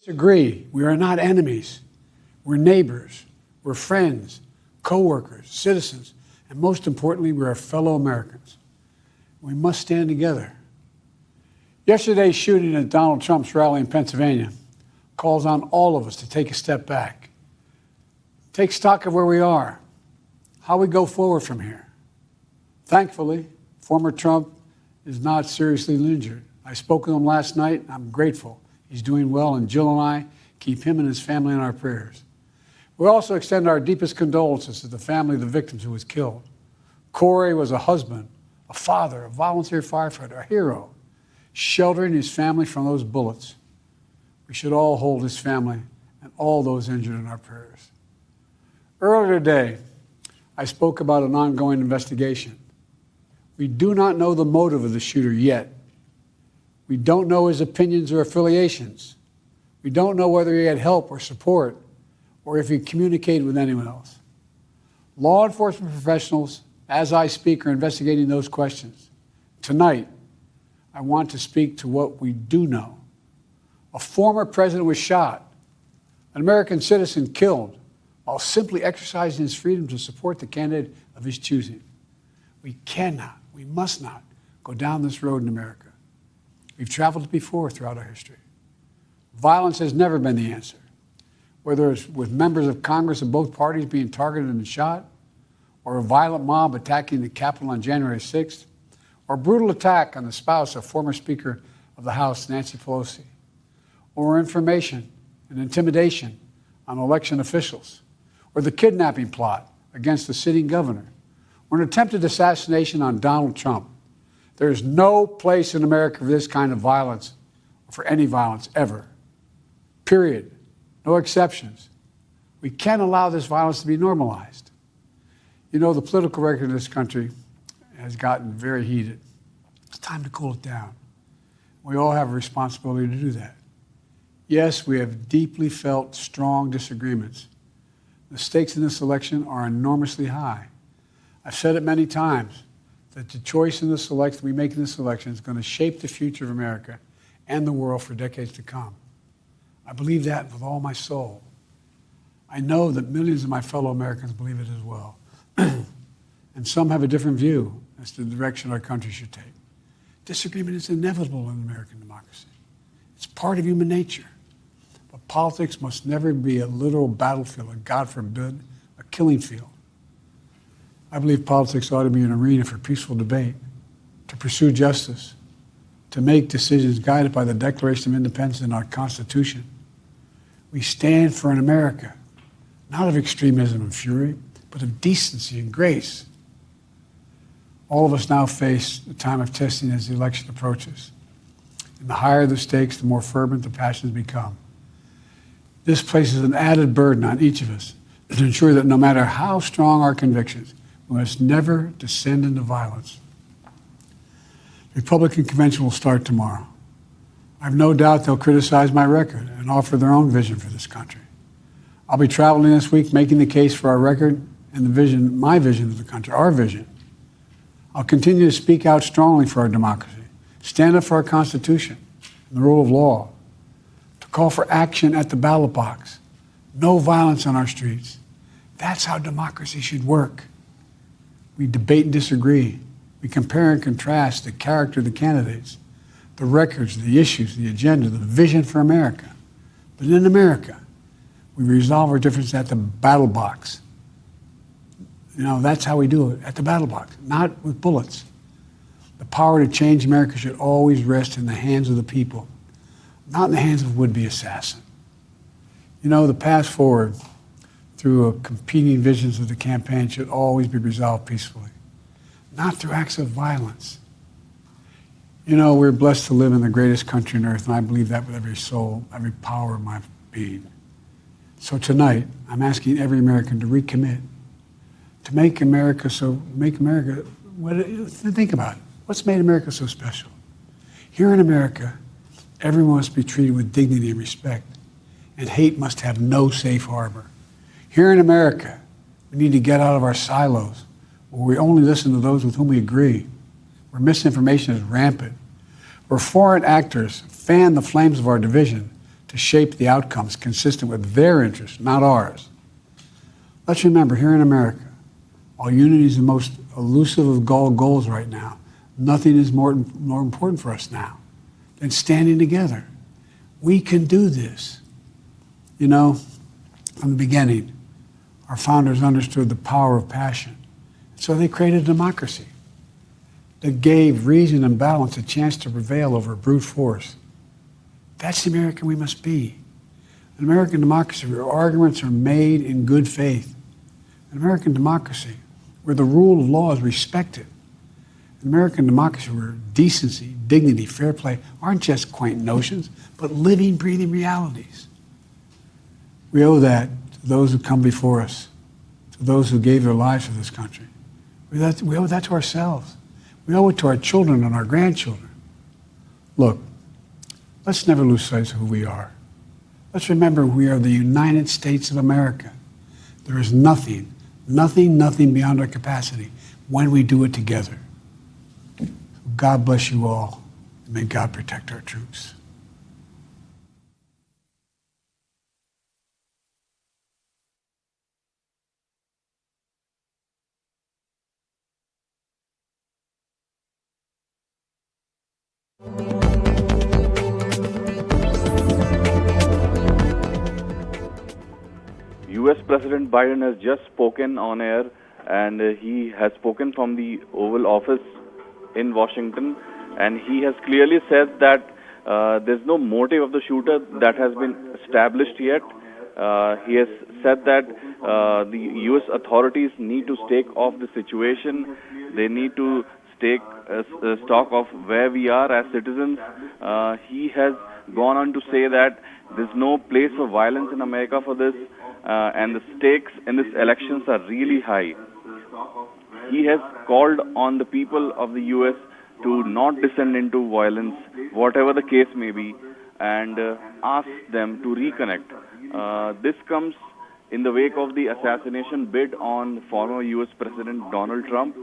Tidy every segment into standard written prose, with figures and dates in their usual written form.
Disagree. We are not enemies. We're neighbors. We're friends, co-workers, citizens, and most importantly, we're fellow Americans. We must stand together. Yesterday's shooting at Donald Trump's rally in Pennsylvania calls on all of us to take a step back, take stock of where we are, how we go forward from here. Thankfully, former Trump is not seriously injured. I spoke with him last night. I'm grateful. He's doing well, and Jill and I keep him and his family in our prayers. We also extend our deepest condolences to the family of the victims who was killed. Corey was a husband, a father, a volunteer firefighter, a hero, sheltering his family from those bullets. We should all hold his family and all those injured in our prayers. Earlier today, I spoke about an ongoing investigation. We do not know the motive of the shooter yet. We don't know his opinions or affiliations. We don't know whether he had help or support or if he communicated with anyone else. Law enforcement professionals, as I speak, are investigating those questions. Tonight, I want to speak to what we do know. A former president was shot, an American citizen killed, while simply exercising his freedom to support the candidate of his choosing. We cannot, we must not go down this road in America. We've traveled it before throughout our history. Violence has never been the answer. Whether it's with members of Congress of both parties being targeted and shot, or a violent mob attacking the Capitol on January 6th, or a brutal attack on the spouse of former Speaker of the House, Nancy Pelosi, or information and intimidation on election officials, or the kidnapping plot against the sitting governor, or an attempted assassination on Donald Trump. There is no place in America for this kind of violence, or for any violence ever. Period. No exceptions. We can't allow this violence to be normalized. You know, the political record in this country has gotten very heated. It's time to cool it down. We all have a responsibility to do that. Yes, we have deeply felt strong disagreements. The stakes in this election are enormously high. I've said it many times that the choice in this election we make in this election is going to shape the future of America and the world for decades to come. I believe that with all my soul. I know that millions of my fellow Americans believe it as well. And some have a different view as to the direction our country should take. Disagreement is inevitable in American democracy. It's part of human nature. But politics must never be a literal battlefield, and God forbid, a killing field. I believe politics ought to be an arena for peaceful debate, to pursue justice, to make decisions guided by the Declaration of Independence and our Constitution. We stand for an America, not of extremism and fury, but of decency and grace. All of us now face a time of testing as the election approaches. And the higher the stakes, the more fervent the passions become. This places an added burden on each of us to ensure that no matter how strong our convictions, we must never descend into violence. The Republican convention will start tomorrow. I have no doubt they'll criticize my record and offer their own vision for this country. I'll be traveling this week making the case for our record and the vision, my vision of the country, our vision. I'll continue to speak out strongly for our democracy, stand up for our Constitution and the rule of law, to call for action at the ballot box, no violence on our streets. That's how democracy should work. We debate and disagree. We compare and contrast the character of the candidates, the records, the issues, the agenda, the vision for America. But in America, we resolve our differences at the battle box. You know, that's how we do it, at the battle box, not with bullets. The power to change America should always rest in the hands of the people, not in the hands of a would-be assassin. You know, the path forward through competing visions of the campaign should always be resolved peacefully, not through acts of violence. You know, we're blessed to live in the greatest country on earth, and I believe that with every soul, every power of my being. So tonight, I'm asking every American to recommit, to think about it. What's made America so special? Here in America, everyone must be treated with dignity and respect, and hate must have no safe harbor. Here in America, we need to get out of our silos, where we only listen to those with whom we agree, where misinformation is rampant, where foreign actors fan the flames of our division to shape the outcomes consistent with their interests, not ours. Let's remember, here in America, while unity is the most elusive of goals right now, nothing is more important for us now than standing together. We can do this. You know, from the beginning, our founders understood the power of passion. So they created a democracy that gave reason and balance a chance to prevail over brute force. That's the American we must be. An American democracy where arguments are made in good faith. An American democracy where the rule of law is respected. An American democracy where decency, dignity, fair play aren't just quaint notions, but living, breathing realities. We owe that to those who come before us, to those who gave their lives for this country. We owe that to ourselves. We owe it to our children and our grandchildren. Look, let's never lose sight of who we are. Let's remember we are the United States of America. There is nothing beyond our capacity when we do it together. God bless you all, and may God protect our troops. US President Biden has just spoken on air, and he has spoken from the Oval Office in Washington, and he has clearly said that there's no motive of the shooter that has been established yet. He has said that the US authorities need to stake off the situation. They need to take stock of where we are as citizens. He has gone on to say that there's no place for violence in America for this, and the stakes in these elections are really high. He has called on the people of the US to not descend into violence, whatever the case may be, and asked them to reconnect. This comes in the wake of the assassination bid on former US President Donald Trump.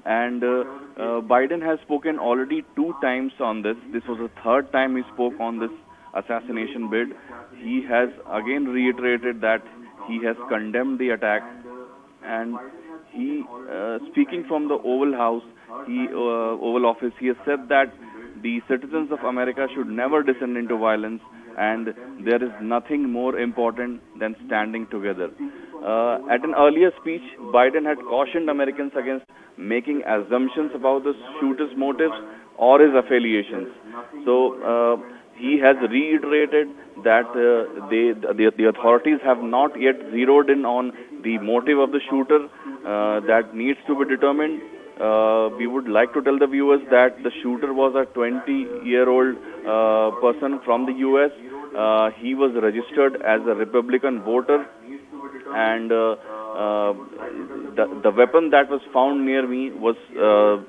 And Biden has spoken already 2 times on this. This was the 3rd time he spoke on this assassination bid. He has again reiterated that he has condemned the attack. And he, speaking from the Oval Office, he has said that the citizens of America should never descend into violence, and there is nothing more important than standing together. At an earlier speech, Biden had cautioned Americans against making assumptions about the shooter's motives or his affiliations. So he has reiterated that the authorities have not yet zeroed in on the motive of the shooter. That needs to be determined. We would like to tell the viewers that the shooter was a 20-year-old person from the US. He was registered as a Republican voter, and the weapon that was found near me was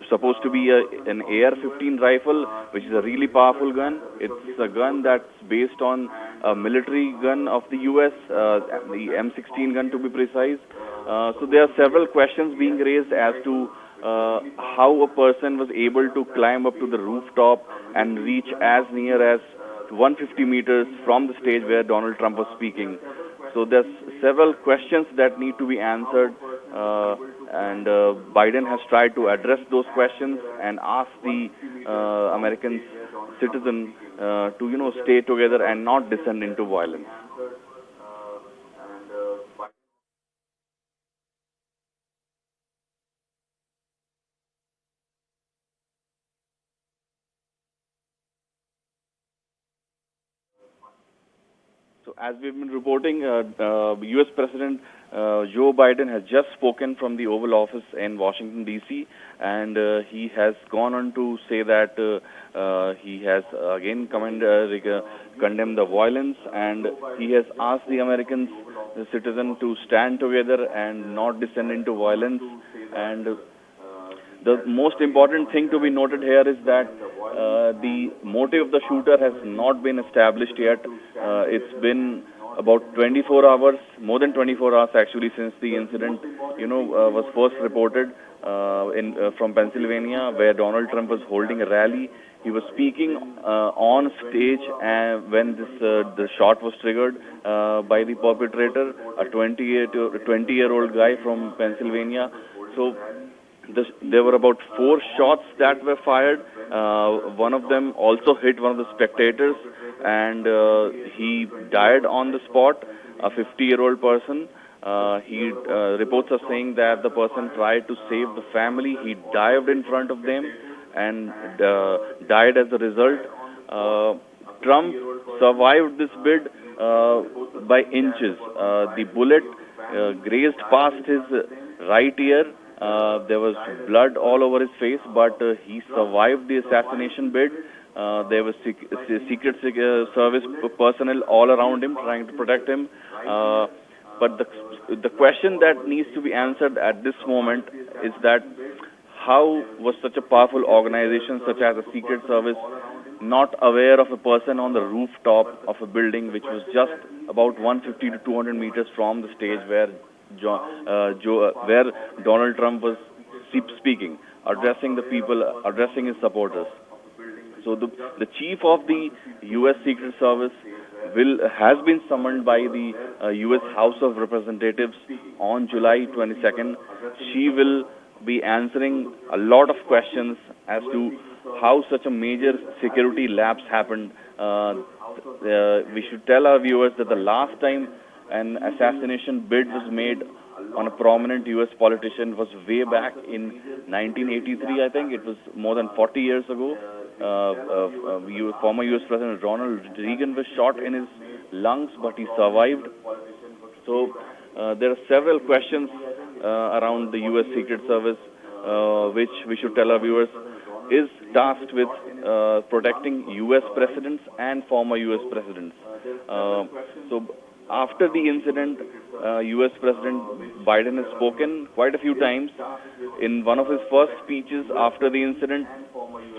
supposed to be an AR-15 rifle, which is a really powerful gun. It's a gun that's based on a military gun of the US, the M16 gun to be precise. So there are several questions being raised as to how a person was able to climb up to the rooftop and reach as near as 150 meters from the stage where Donald Trump was speaking. So there's several questions that need to be answered, and Biden has tried to address those questions and ask the American citizen to stay together and not descend into violence. So as we've been reporting, U.S. President Joe Biden has just spoken from the Oval Office in Washington, D.C., and he has gone on to say that he has again condemned the violence, and he has asked the Americans, the citizen, to stand together and not descend into violence. And the most important thing to be noted here is that the motive of the shooter has not been established yet. It's been about 24 hours, more than 24 hours actually, since the incident, was first reported from Pennsylvania, where Donald Trump was holding a rally he was speaking on stage when the shot was triggered by the perpetrator, a 20-year-old guy from Pennsylvania. So there were about 4 shots that were fired. One of them also hit one of the spectators, and he died on the spot, a 50-year-old person. Reports are saying that the person tried to save the family. He dived in front of them and died as a result. Trump survived this bid by inches. The bullet grazed past his right ear. There was blood all over his face, but he survived the assassination bid. There was Secret Service personnel all around him trying to protect him. But the question that needs to be answered at this moment is that how was such a powerful organization such as the Secret Service not aware of a person on the rooftop of a building which was just about 150 to 200 meters from the stage where Donald Trump was speaking, addressing the people, addressing his supporters. So the chief of the U.S. Secret Service has been summoned by the U.S. House of Representatives on July 22nd. She will be answering a lot of questions as to how such a major security lapse happened. We should tell our viewers that the last time an assassination bid was made on a prominent U.S. politician was way back in 1983, I think. It was more than 40 years ago. Former U.S. President Ronald Reagan was shot in his lungs, but he survived. So there are several questions around the U.S. Secret Service, which we should tell our viewers is tasked with protecting U.S. presidents and former U.S. presidents. So after the incident, U.S. President Biden has spoken quite a few times. In one of his first speeches after the incident,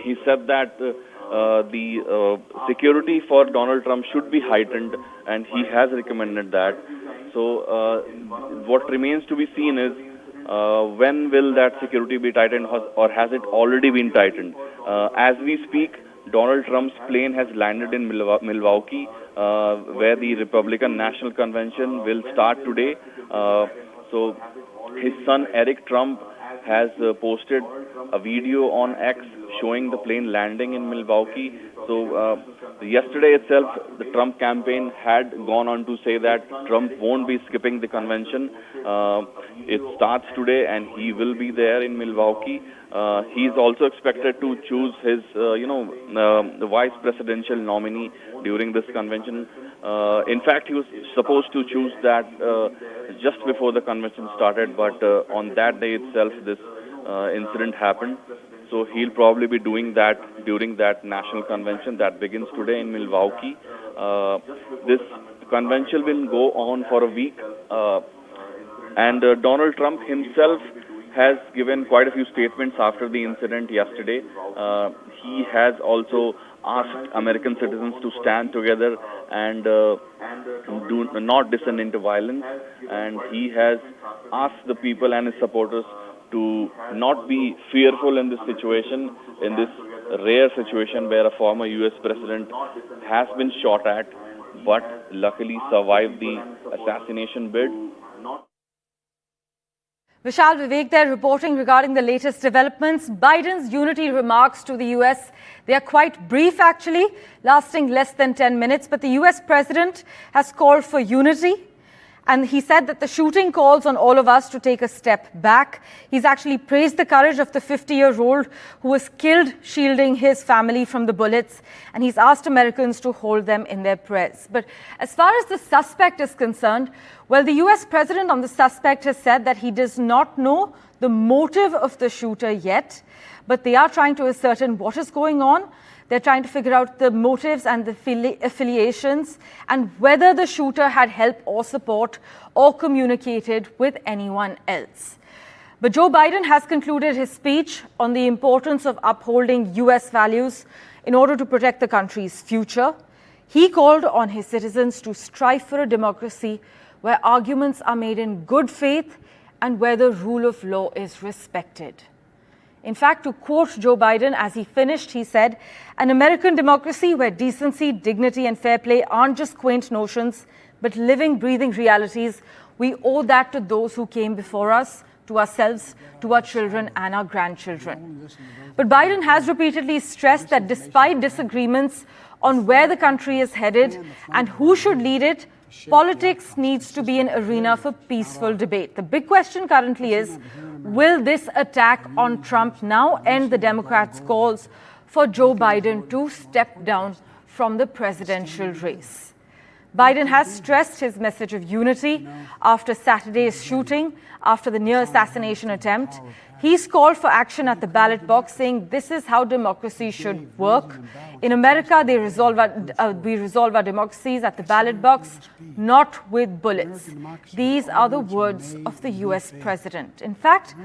he said that the security for Donald Trump should be heightened, and he has recommended that. So what remains to be seen is when will that security be tightened, or has it already been tightened? As we speak, Donald Trump's plane has landed in Milwaukee, where the Republican National Convention will start today. So his son Eric Trump has posted a video on X showing the plane landing in Milwaukee. So yesterday itself, the Trump campaign had gone on to say that Trump won't be skipping the convention. It starts today, and he will be there in Milwaukee. He is also expected to choose his, the vice presidential nominee during this convention. In fact, he was supposed to choose that just before the convention started, but on that day itself, this incident happened. So he'll probably be doing that during that national convention that begins today in Milwaukee. This convention will go on for a week, and Donald Trump himself has given quite a few statements after the incident yesterday. He has also asked American citizens to stand together and do not descend into violence, and he has asked the people and his supporters to not be fearful in this situation, in this rare situation where a former U.S. president has been shot at, but luckily survived the assassination bid. Vishal, Vivek there reporting regarding the latest developments. Biden's unity remarks to the U.S., they are quite brief actually, lasting less than 10 minutes, but the U.S. president has called for unity. And he said that the shooting calls on all of us to take a step back. He's actually praised the courage of the 50-year-old who was killed shielding his family from the bullets. And he's asked Americans to hold them in their prayers. But as far as the suspect is concerned, well, the U.S. president on the suspect has said that he does not know the motive of the shooter yet. But they are trying to ascertain what is going on. They're trying to figure out the motives and the affiliations and whether the shooter had help or support or communicated with anyone else. But Joe Biden has concluded his speech on the importance of upholding U.S. values in order to protect the country's future. He called on his citizens to strive for a democracy where arguments are made in good faith and where the rule of law is respected. In fact, to quote Joe Biden as he finished, he said, "An American democracy where decency, dignity, and fair play aren't just quaint notions, but living, breathing realities. We owe that to those who came before us, to ourselves, to our children, and our grandchildren." But Biden has repeatedly stressed that despite disagreements on where the country is headed and who should lead it, politics needs to be an arena for peaceful debate. The big question currently is, will this attack on Trump now end the Democrats' calls for Joe Biden to step down from the presidential race? Biden has stressed his message of unity after Saturday's shooting, after the near assassination attempt. He's called for action at the ballot box, saying this is how democracy should work. In America, we resolve our democracies at the ballot box, not with bullets. These are the words of the US president. In fact,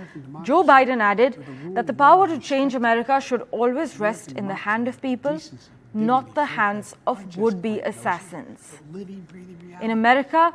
Joe Biden added that the power to change America should always rest in the hand of people, not the hands of would-be assassins. In America,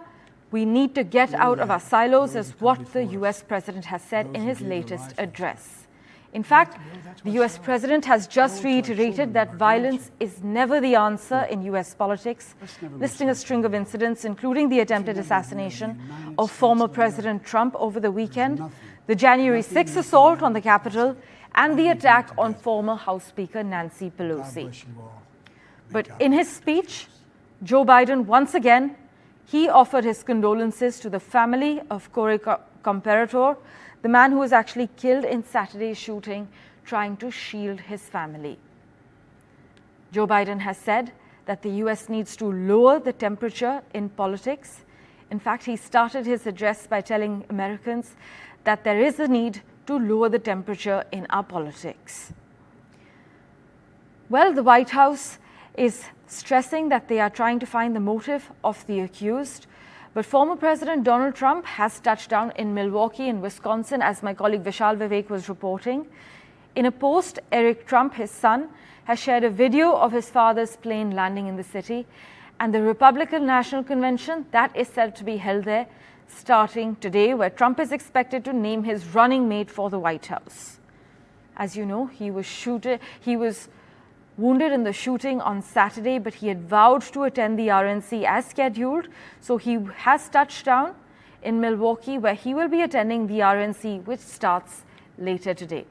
we need to get out of our silos, is what the US president has said in his latest address. In fact, the US president has just reiterated that violence is never the answer in US politics, listing a string of incidents, including the attempted assassination of former President Trump over the weekend, the January 6th assault on the Capitol, and the attack on former House Speaker Nancy Pelosi. But in his speech, Joe Biden once again, he offered his condolences to the family of Corey Comparator, the man who was actually killed in Saturday's shooting, trying to shield his family. Joe Biden has said that the US needs to lower the temperature in politics. In fact, he started his address by telling Americans that there is a need to lower the temperature in our politics. Well, the White House is stressing that they are trying to find the motive of the accused. But former President Donald Trump has touched down in Milwaukee in Wisconsin, as my colleague Vishal Vivek was reporting. In a post, Eric Trump, his son, has shared a video of his father's plane landing in the city, and the Republican National Convention that is set to be held there starting today, where Trump is expected to name his running mate for the White House. As you know, he was wounded in the shooting on Saturday, but he had vowed to attend the RNC as scheduled. So he has touched down in Milwaukee, where he will be attending the RNC, which starts later today.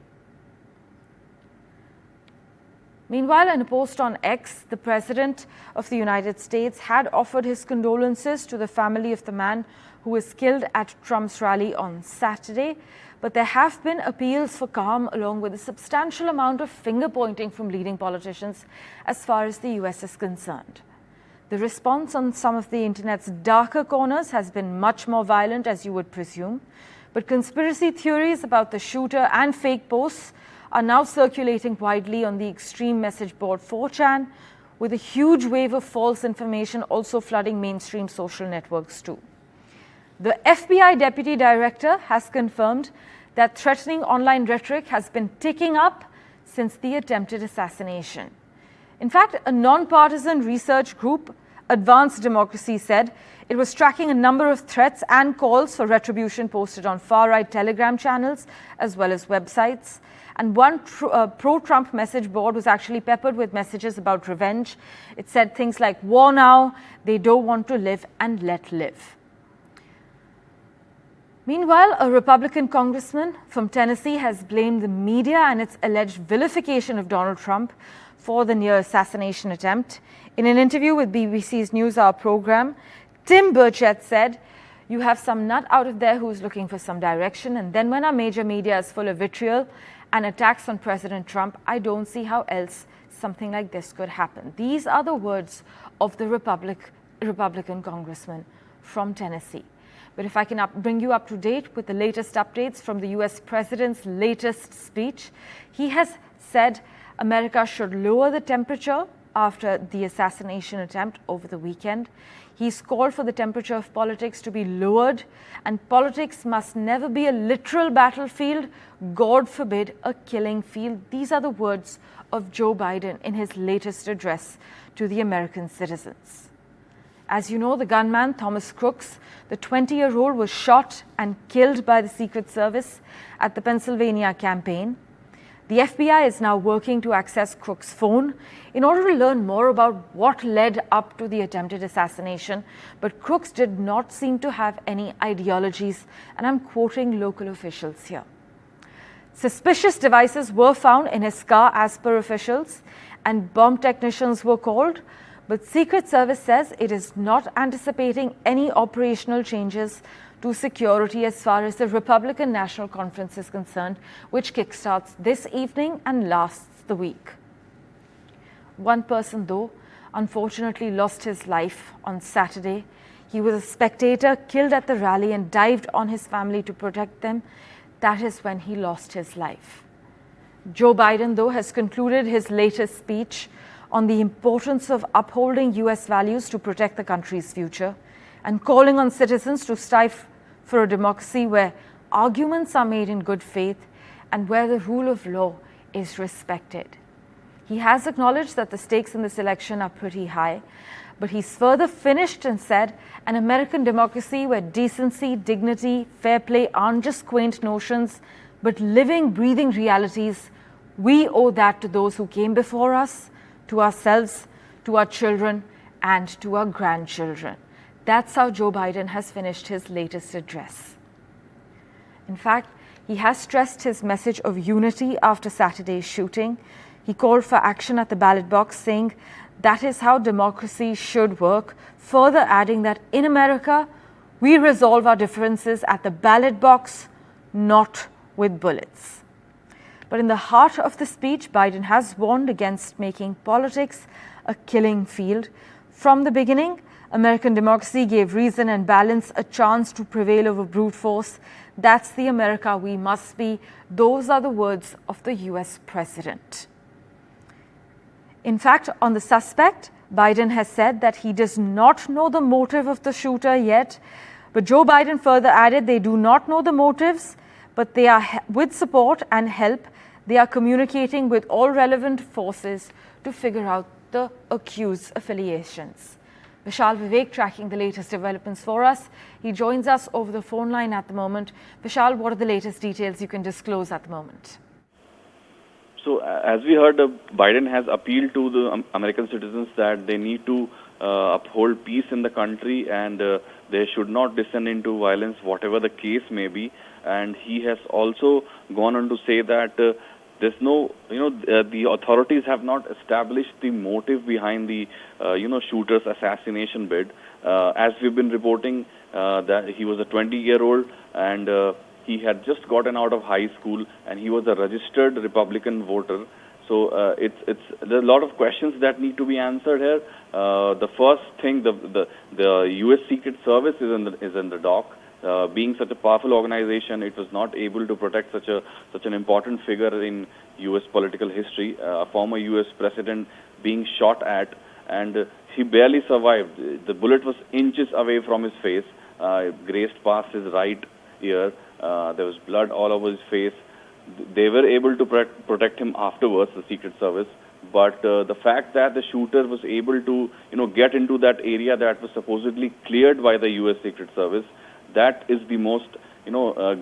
Meanwhile, in a post on X, the President of the United States had offered his condolences to the family of the man who was killed at Trump's rally on Saturday. But there have been appeals for calm, along with a substantial amount of finger-pointing from leading politicians as far as the US is concerned. The response on some of the internet's darker corners has been much more violent, as you would presume. But conspiracy theories about the shooter and fake posts are now circulating widely on the extreme message board 4chan, with a huge wave of false information also flooding mainstream social networks too. The FBI Deputy Director has confirmed that threatening online rhetoric has been ticking up since the attempted assassination. In fact, a non-partisan research group, Advanced Democracy, said it was tracking a number of threats and calls for retribution posted on far-right Telegram channels as well as websites. And one pro-Trump message board was actually peppered with messages about revenge. It said things like, "War now, they don't want to live and let live." Meanwhile, a Republican congressman from Tennessee has blamed the media and its alleged vilification of Donald Trump for the near assassination attempt. In an interview with BBC's NewsHour program, Tim Burchett said, "You have some nut out of there who's looking for some direction, and then when our major media is full of vitriol and attacks on President Trump, I don't see how else something like this could happen." These are the words of the Republican congressman from Tennessee. But if I can bring you up to date with the latest updates from the US president's latest speech, he has said America should lower the temperature after the assassination attempt over the weekend. He's called for the temperature of politics to be lowered, and politics must never be a literal battlefield, God forbid, a killing field. These are the words of Joe Biden in his latest address to the American citizens. As you know, the gunman, Thomas Crooks, the 20-year-old, was shot and killed by the Secret Service at the Pennsylvania campaign. The FBI is now working to access Crook's phone in order to learn more about what led up to the attempted assassination. But Crooks did not seem to have any ideologies, and I'm quoting local officials here. Suspicious devices were found in his car as per officials, and bomb technicians were called. But Secret Service says it is not anticipating any operational changes to security as far as the Republican National Conference is concerned, which kickstarts this evening and lasts the week. One person, though, unfortunately lost his life on Saturday. He was a spectator killed at the rally and dived on his family to protect them. That is when he lost his life. Joe Biden, though, has concluded his latest speech on the importance of upholding US values to protect the country's future and calling on citizens to strive for a democracy where arguments are made in good faith and where the rule of law is respected. He has acknowledged that the stakes in this election are pretty high, but he's further finished and said, an American democracy where decency, dignity, fair play aren't just quaint notions, but living, breathing realities. We owe that to those who came before us, to ourselves, to our children, and to our grandchildren. That's how Joe Biden has finished his latest address. In fact, he has stressed his message of unity after Saturday's shooting. He called for action at the ballot box, saying that is how democracy should work, further adding that in America, we resolve our differences at the ballot box, not with bullets. But in the heart of the speech, Biden has warned against making politics a killing field. From the beginning, American democracy gave reason and balance a chance to prevail over brute force. That's the America we must be. Those are the words of the US president. In fact, on the suspect, Biden has said that he does not know the motive of the shooter yet. But Joe Biden further added they do not know the motives, but they are with support and help. They are communicating with all relevant forces to figure out the accused affiliations. Vishal Vivek tracking the latest developments for us. He joins us over the phone line at the moment. Vishal, what are the latest details you can disclose at the moment? So, as we heard, Biden has appealed to the American citizens that they need to uphold peace in the country and they should not descend into violence, whatever the case may be. And he has also gone on to say that there's no, the authorities have not established the motive behind the, shooter's assassination bid. As we've been reporting, that he was a 20-year-old and he had just gotten out of high school and he was a registered Republican voter. So there's a lot of questions that need to be answered here. The first thing, the U.S. Secret Service is in the dock. Being such a powerful organization, it was not able to protect such an important figure in U.S. political history, a former U.S. president being shot at, and he barely survived. The bullet was inches away from his face, grazed past his right ear. There was blood all over his face. They were able to protect him afterwards, the Secret Service. But the fact that the shooter was able to, get into that area that was supposedly cleared by the U.S. Secret Service, that is the most,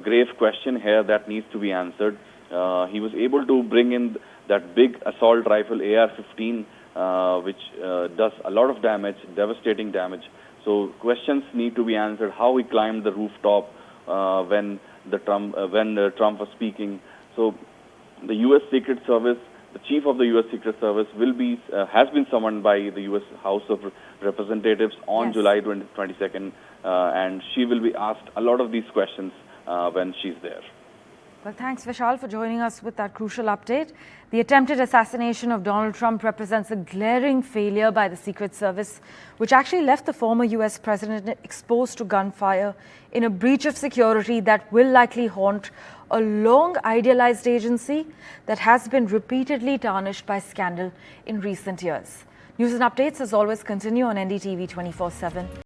grave question here that needs to be answered. He was able to bring in that big assault rifle AR-15, which does a lot of damage, devastating damage. So questions need to be answered. How he climbed the rooftop when Trump was speaking. So the U.S. Secret Service, the chief of the U.S. Secret Service has been summoned by the U.S. House of Representatives on July 22nd, and she will be asked a lot of these questions when she's there. Well, thanks, Vishal, for joining us with that crucial update. The attempted assassination of Donald Trump represents a glaring failure by the Secret Service, which actually left the former U.S. president exposed to gunfire in a breach of security that will likely haunt a long idealized agency that has been repeatedly tarnished by scandal in recent years. News and updates, as always, continue on NDTV 24/7.